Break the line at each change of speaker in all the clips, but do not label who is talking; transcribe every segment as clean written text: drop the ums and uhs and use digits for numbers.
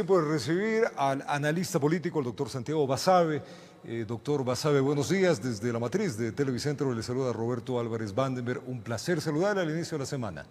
Por recibir al analista político, el doctor Santiago Basabe. Doctor Basabe, buenos días. Desde la matriz de Televicentro le saluda Roberto Álvarez Vandenberg. Un placer saludarle al inicio de la semana.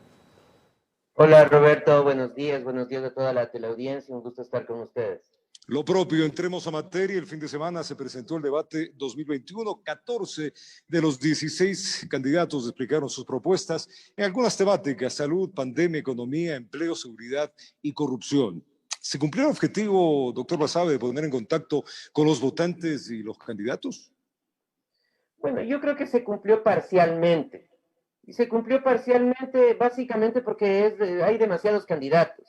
Hola Roberto, buenos días a toda la teleaudiencia, un gusto estar con ustedes.
Lo propio, entremos a materia. El fin de semana se presentó el debate 2021. 14 de los 16 candidatos explicaron sus propuestas en algunas temáticas: salud, pandemia, economía, empleo, seguridad y corrupción. ¿Se cumplió el objetivo, doctor Basabe, de poner en contacto con los votantes y los candidatos?
Bueno, yo creo que se cumplió parcialmente. Y se cumplió parcialmente básicamente porque hay demasiados candidatos.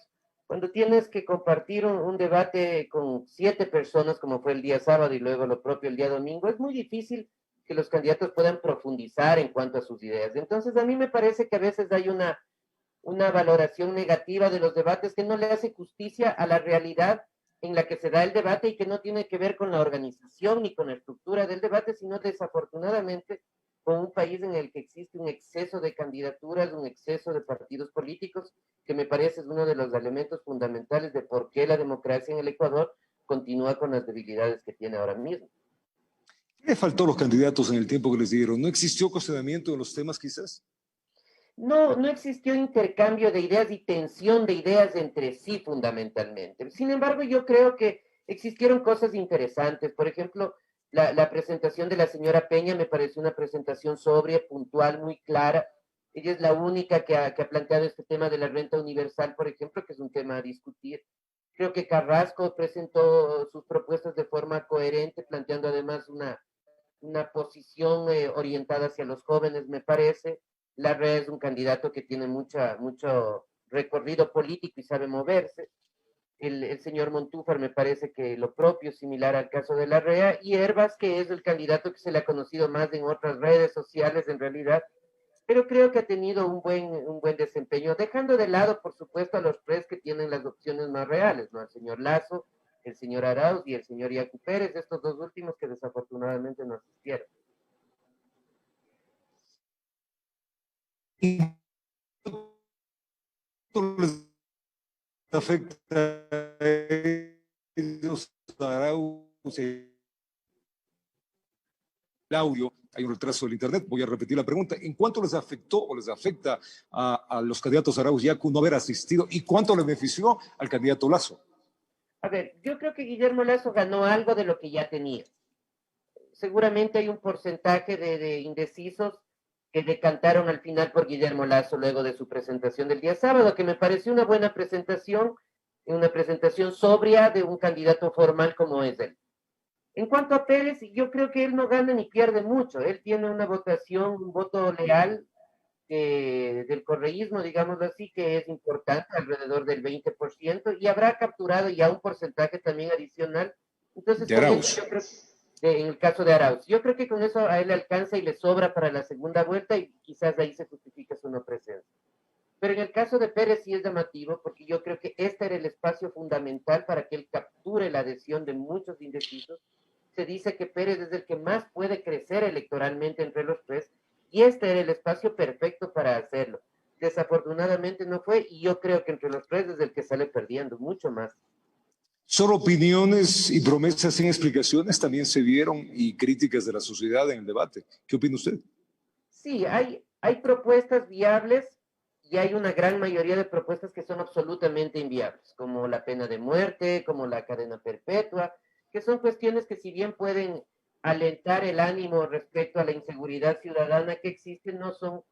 Cuando tienes que compartir un debate con 7 personas, como fue el día sábado y luego lo propio el día domingo, es muy difícil que los candidatos puedan profundizar en cuanto a sus ideas. Entonces, a mí me parece que a veces hay una valoración negativa de los debates que no le hace justicia a la realidad en la que se da el debate y que no tiene que ver con la organización ni con la estructura del debate, sino desafortunadamente con un país en el que existe un exceso de candidaturas, un exceso de partidos políticos, que me parece es uno de los elementos fundamentales de por qué la democracia en el Ecuador continúa con las debilidades que tiene ahora mismo.
¿Qué le faltó a los candidatos en el tiempo que les dieron? ¿No existió cuestionamiento de los temas quizás?
No existió intercambio de ideas y tensión de ideas entre sí fundamentalmente. Sin embargo, yo creo que existieron cosas interesantes. Por ejemplo, la presentación de la señora Peña me pareció una presentación sobria, puntual, muy clara. Ella es la única que ha planteado este tema de la renta universal, por ejemplo, que es un tema a discutir. Creo que Carrasco presentó sus propuestas de forma coherente, planteando además una posición orientada hacia los jóvenes, me parece. Larrea es un candidato que tiene mucho recorrido político y sabe moverse. El señor Montúfar me parece que lo propio, similar al caso de Larrea, y Herbas, que es el candidato que se le ha conocido más en otras redes sociales en realidad, pero creo que ha tenido un buen desempeño, dejando de lado, por supuesto, a los tres que tienen las opciones más reales, ¿no? El señor Lazo, el señor Arauz y el señor Yacu Pérez, estos dos últimos que desafortunadamente no asistieron.
Les afecta a ellos el audio? Hay un retraso del internet. Voy a repetir la pregunta. ¿En cuánto les afectó o les afecta a los candidatos Arauz y Yacu no haber asistido? ¿Y cuánto le benefició al candidato Lazo?
A ver, yo creo que Guillermo Lazo ganó algo de lo que ya tenía. Seguramente hay un porcentaje de indecisos que decantaron al final por Guillermo Lazo luego de su presentación del día sábado, que me pareció una presentación sobria de un candidato formal como es él. En cuanto a Pérez, yo creo que él no gana ni pierde mucho. Él tiene una votación, un voto leal del correísmo, digamos así, que es importante, alrededor del 20%, y habrá capturado ya un porcentaje también adicional. Entonces,
De
con eso
Arauz.
yo creo, en el caso de Arauz, yo creo que con eso a él le alcanza y le sobra para la segunda vuelta y quizás ahí se justifica su no presencia. Pero en el caso de Pérez sí es llamativo porque yo creo que este era el espacio fundamental para que él capture la adhesión de muchos indecisos. Se dice que Pérez es el que más puede crecer electoralmente entre los tres y este era el espacio perfecto para hacerlo. Desafortunadamente no fue y yo creo que entre los tres es el que sale perdiendo mucho más.
Solo opiniones y promesas sin explicaciones también se vieron y críticas de la sociedad en el debate. ¿Qué opina usted?
Sí, hay propuestas viables y hay una gran mayoría de propuestas que son absolutamente inviables, como la pena de muerte, como la cadena perpetua, que son cuestiones que si bien pueden alentar el ánimo respecto a la inseguridad ciudadana que existe, no son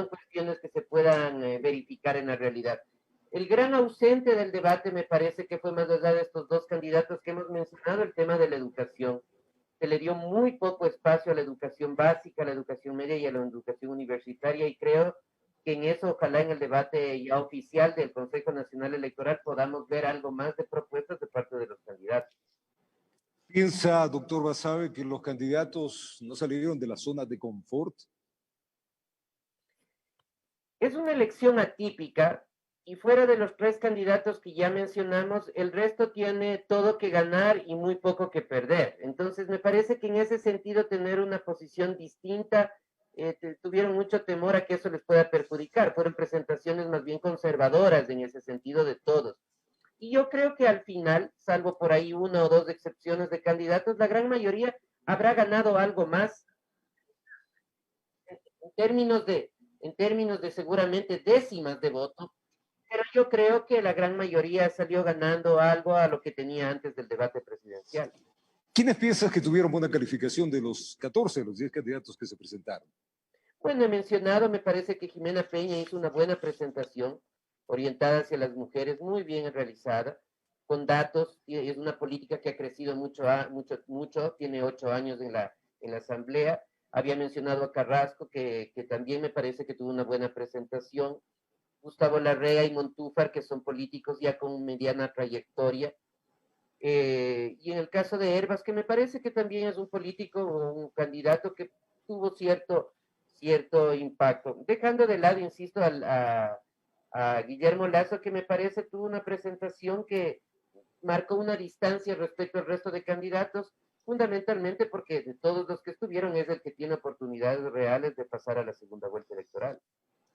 cuestiones que se puedan verificar en la realidad. El gran ausente del debate me parece que fue más allá de estos dos candidatos que hemos mencionado, el tema de la educación. Se le dio muy poco espacio a la educación básica, a la educación media y a la educación universitaria y creo que en eso, ojalá en el debate ya oficial del Consejo Nacional Electoral podamos ver algo más de propuestas de parte de los candidatos.
¿Piensa, doctor Basabe, que los candidatos no salieron de la zona de confort?
Es una elección atípica y fuera de los tres candidatos que ya mencionamos, el resto tiene todo que ganar y muy poco que perder. Entonces, me parece que en ese sentido tener una posición distinta, tuvieron mucho temor a que eso les pueda perjudicar. Fueron presentaciones más bien conservadoras en ese sentido de todos. Y yo creo que al final, salvo por ahí una o dos excepciones de candidatos, la gran mayoría habrá ganado algo más en términos en términos de seguramente décimas de voto, pero yo creo que la gran mayoría salió ganando algo a lo que tenía antes del debate presidencial.
¿Quiénes piensas que tuvieron buena calificación de los 14, de los 10 candidatos que se presentaron?
Bueno, he mencionado, me parece que Jimena Peña hizo una buena presentación orientada hacia las mujeres, muy bien realizada, con datos, y es una política que ha crecido mucho, mucho, tiene 8 años en la Asamblea. Había mencionado a Carrasco, que también me parece que tuvo una buena presentación. Gustavo Larrea y Montúfar, que son políticos ya con mediana trayectoria. Y en el caso de Herbas, que me parece que también es un político o un candidato que tuvo cierto impacto. Dejando de lado, insisto, a Guillermo Lazo, que me parece tuvo una presentación que marcó una distancia respecto al resto de candidatos, fundamentalmente porque de todos los que estuvieron es el que tiene oportunidades reales de pasar a la segunda vuelta electoral.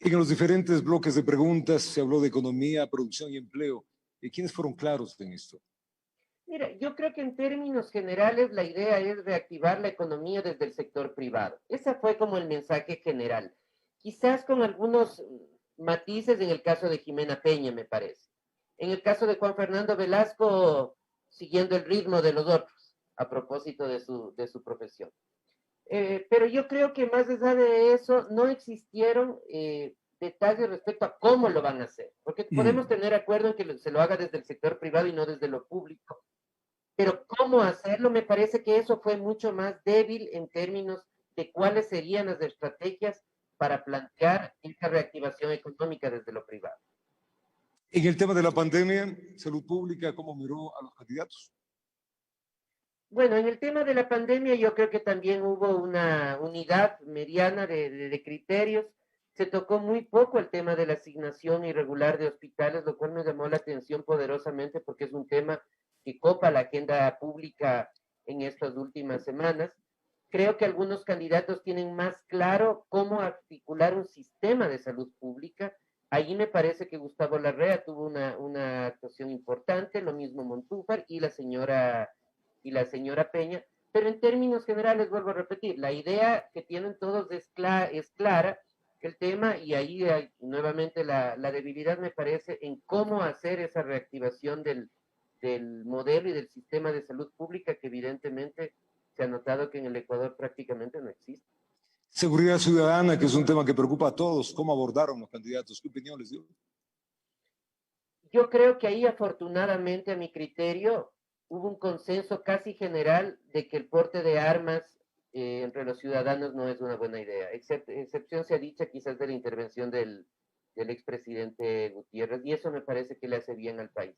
En los diferentes bloques de preguntas se habló de economía, producción y empleo. ¿Quiénes fueron claros en esto?
Mira, yo creo que en términos generales la idea es reactivar la economía desde el sector privado. Ese fue como el mensaje general. Quizás con algunos matices en el caso de Jimena Peña, me parece. En el caso de Juan Fernando Velasco, siguiendo el ritmo de los otros, a propósito de su profesión. Pero yo creo que más allá de eso, no existieron detalles respecto a cómo lo van a hacer, porque podemos tener acuerdo en que se lo haga desde el sector privado y no desde lo público, pero cómo hacerlo, me parece que eso fue mucho más débil en términos de cuáles serían las estrategias para plantear esta reactivación económica desde lo privado.
En el tema de la pandemia, salud pública, ¿cómo miró a los candidatos?
Bueno, en el tema de la pandemia yo creo que también hubo una unidad mediana de criterios. Se tocó muy poco el tema de la asignación irregular de hospitales, lo cual me llamó la atención poderosamente porque es un tema que copa la agenda pública en estas últimas semanas. Creo que algunos candidatos tienen más claro cómo articular un sistema de salud pública. Allí me parece que Gustavo Larrea tuvo una actuación importante, lo mismo Montúfar y la señora Peña, pero en términos generales, vuelvo a repetir, la idea que tienen todos es clara, el tema, y ahí hay nuevamente la debilidad, me parece, en cómo hacer esa reactivación del modelo y del sistema de salud pública que evidentemente se ha notado que en el Ecuador prácticamente no existe.
Seguridad ciudadana, que es un tema que preocupa a todos. ¿Cómo abordaron los candidatos? ¿Qué opinión les dio?
Yo creo que ahí afortunadamente a mi criterio hubo un consenso casi general de que el porte de armas entre los ciudadanos no es una buena idea. Excepción se ha dicho quizás de la intervención del expresidente Gutiérrez y eso me parece que le hace bien al país.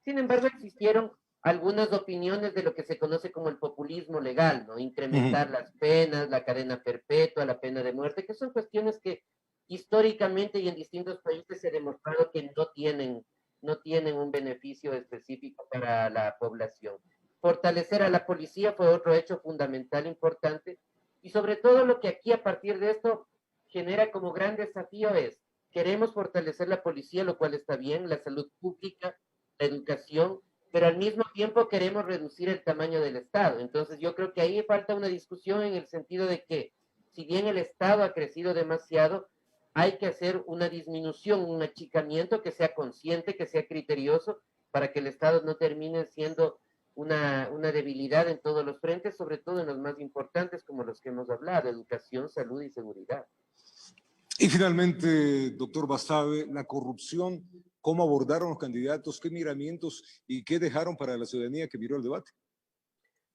Sin embargo, existieron algunas opiniones de lo que se conoce como el populismo legal, ¿no? Incrementar las penas, la cadena perpetua, la pena de muerte, que son cuestiones que históricamente y en distintos países se ha demostrado que no tienen un beneficio específico para la población. Fortalecer a la policía fue otro hecho fundamental importante y sobre todo lo que aquí a partir de esto genera como gran desafío es, queremos fortalecer la policía, lo cual está bien, la salud pública, la educación, pero al mismo tiempo queremos reducir el tamaño del Estado. Entonces yo creo que ahí falta una discusión en el sentido de que si bien el Estado ha crecido demasiado, hay que hacer una disminución, un achicamiento que sea consciente, que sea criterioso, para que el Estado no termine siendo una debilidad en todos los frentes, sobre todo en los más importantes como los que hemos hablado, educación, salud y seguridad.
Y finalmente, doctor Basabe, la corrupción, ¿cómo abordaron los candidatos? ¿Qué miramientos y qué dejaron para la ciudadanía que miró el debate?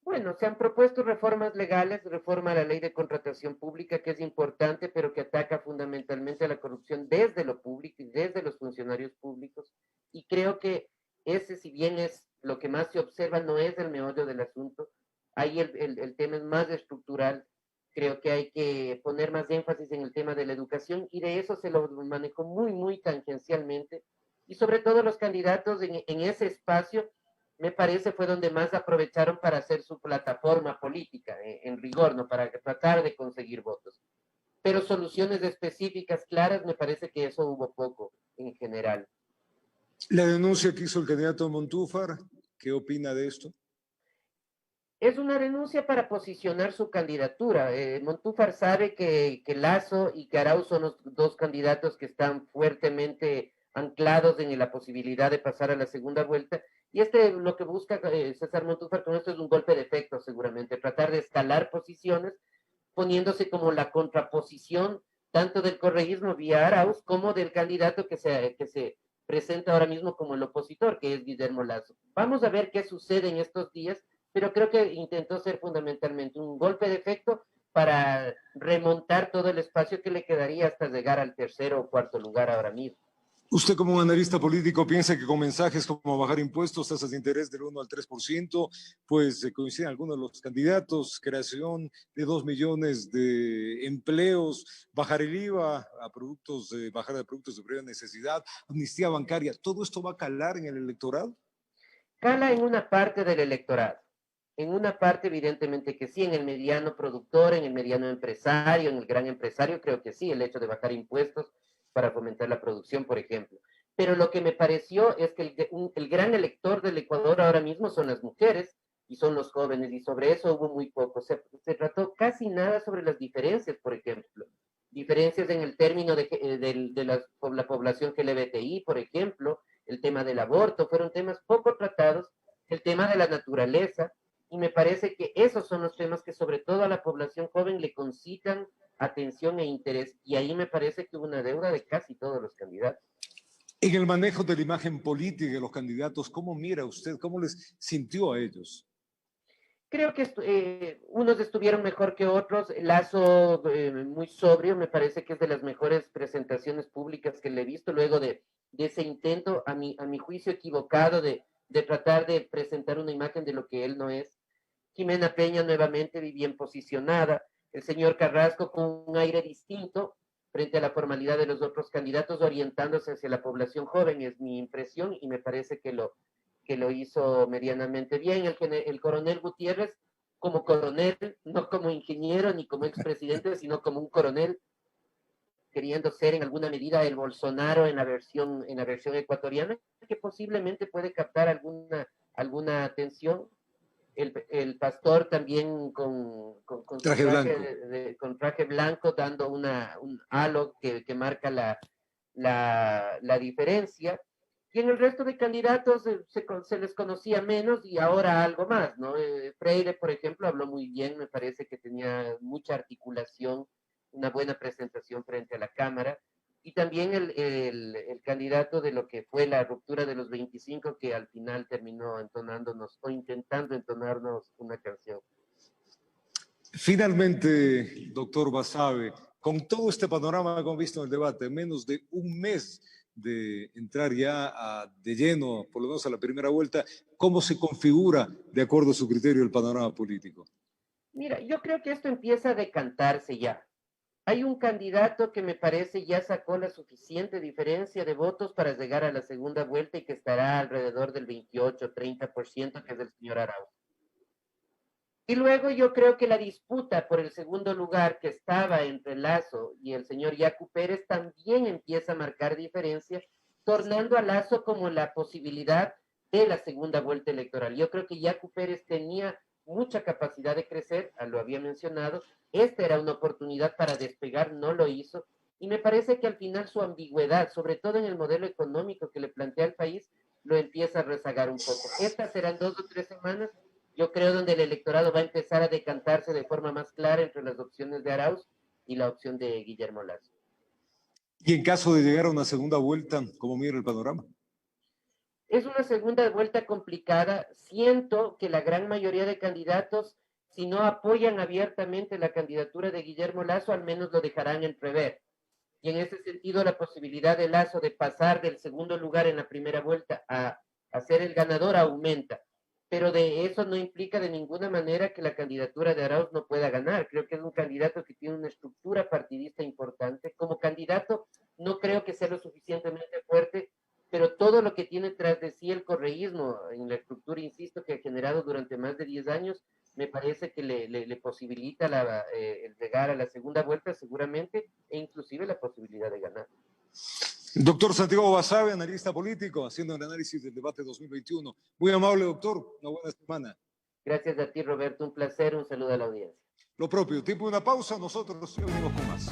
Bueno, se han propuesto reformas legales, reforma a la ley de contratación pública, que es importante, pero que ataca fundamentalmente a la corrupción desde lo público y desde los funcionarios públicos. Y creo que ese, si bien es lo que más se observa, no es el meollo del asunto. Ahí el tema es más estructural. Creo que hay que poner más énfasis en el tema de la educación y de eso se lo manejó muy, muy tangencialmente. Y sobre todo los candidatos en ese espacio me parece fue donde más aprovecharon para hacer su plataforma política, en rigor, ¿no? Para tratar de conseguir votos. Pero soluciones específicas, claras, me parece que eso hubo poco en general.
La denuncia que hizo el candidato Montúfar, ¿qué opina de esto?
Es una renuncia para posicionar su candidatura. Montúfar sabe que Lasso y que Arauz son los dos candidatos que están fuertemente anclados en la posibilidad de pasar a la segunda vuelta. Y lo que busca César Montúfar con esto es un golpe de efecto, seguramente, tratar de escalar posiciones, poniéndose como la contraposición tanto del correísmo vía Arauz como del candidato que se presenta ahora mismo como el opositor, que es Guillermo Lasso. Vamos a ver qué sucede en estos días, pero creo que intentó ser fundamentalmente un golpe de efecto para remontar todo el espacio que le quedaría hasta llegar al tercero o cuarto lugar ahora mismo.
Usted como analista político piensa que con mensajes como bajar impuestos, tasas de interés del 1 al 3%, pues coinciden algunos de los candidatos, creación de 2 millones de empleos, bajar el IVA a productos, bajar de productos de primera necesidad, amnistía bancaria, ¿todo esto va a calar en el electorado?
Cala en una parte del electorado. En una parte, evidentemente que sí, en el mediano productor, en el mediano empresario, en el gran empresario, creo que sí, el hecho de bajar impuestos para fomentar la producción, por ejemplo. Pero lo que me pareció es que el gran elector del Ecuador ahora mismo son las mujeres y son los jóvenes, y sobre eso hubo muy poco. Se trató casi nada sobre las diferencias, por ejemplo. Diferencias en el término la población LGBTI, por ejemplo, el tema del aborto, fueron temas poco tratados, el tema de la naturaleza, y me parece que esos son los temas que sobre todo a la población joven le concitan atención e interés, y ahí me parece que hubo una deuda de casi todos los candidatos.
En el manejo de la imagen política de los candidatos, ¿cómo mira usted? ¿Cómo les sintió a ellos?
Creo que unos estuvieron mejor que otros. Lazo, muy sobrio, me parece que es de las mejores presentaciones públicas que le he visto luego de ese intento, a mi juicio equivocado, de tratar de presentar una imagen de lo que él no es. Jimena Peña nuevamente bien posicionada, el señor Carrasco con un aire distinto frente a la formalidad de los otros candidatos, orientándose hacia la población joven, es mi impresión, y me parece que lo hizo medianamente bien. El coronel Gutiérrez, como coronel, no como ingeniero ni como expresidente, sino como un coronel, queriendo ser en alguna medida el Bolsonaro en la versión ecuatoriana, que posiblemente puede captar alguna atención. El pastor también con su
Traje
traje,
blanco.
con traje blanco, dando un halo que marca la diferencia. Y en el resto de candidatos se les conocía menos y ahora algo más, ¿no? Freire, por ejemplo, habló muy bien, me parece que tenía mucha articulación, una buena presentación frente a la Cámara. Y también el candidato de lo que fue la ruptura de los 25, que al final terminó entonándonos o intentando entonarnos una canción.
Finalmente, doctor Basabe, con todo este panorama que hemos visto en el debate, menos de un mes de entrar ya de lleno, por lo menos a la primera vuelta, ¿cómo se configura, de acuerdo a su criterio, el panorama político?
Mira, yo creo que esto empieza a decantarse ya. Hay un candidato que me parece ya sacó la suficiente diferencia de votos para llegar a la segunda vuelta y que estará alrededor del 28-30%, que es el señor Arauz. Y luego yo creo que la disputa por el segundo lugar que estaba entre Lazo y el señor Yacu Pérez también empieza a marcar diferencia, tornando a Lazo como la posibilidad de la segunda vuelta electoral. Yo creo que Yacu Pérez tenía mucha capacidad de crecer, lo había mencionado, esta era una oportunidad para despegar, no lo hizo, y me parece que al final su ambigüedad, sobre todo en el modelo económico que le plantea al país, lo empieza a rezagar un poco. Estas serán 2 o 3 semanas, yo creo, donde el electorado va a empezar a decantarse de forma más clara entre las opciones de Arauz y la opción de Guillermo Lazo.
Y en caso de llegar a una segunda vuelta, ¿cómo mira el panorama?
Es una segunda vuelta complicada. Siento que la gran mayoría de candidatos, si no apoyan abiertamente la candidatura de Guillermo Lazo, al menos lo dejarán entrever. Y en ese sentido, la posibilidad de Lazo de pasar del segundo lugar en la primera vuelta a ser el ganador aumenta. Pero de eso no implica de ninguna manera que la candidatura de Arauz no pueda ganar. Creo que es un candidato que tiene una estructura partidista importante. Como candidato, no creo que sea lo suficientemente fuerte, pero todo lo que tiene tras de sí el correísmo en la estructura, insisto, que ha generado durante más de 10 años, me parece que le posibilita el llegar a la segunda vuelta seguramente, e inclusive la posibilidad de ganar.
Doctor Santiago Basabe, analista político, haciendo el análisis del debate 2021. Muy amable, doctor. Una buena semana.
Gracias a ti, Roberto. Un placer. Un saludo a la audiencia.
Lo propio. Tiempo de una pausa. Nosotros venimos con más.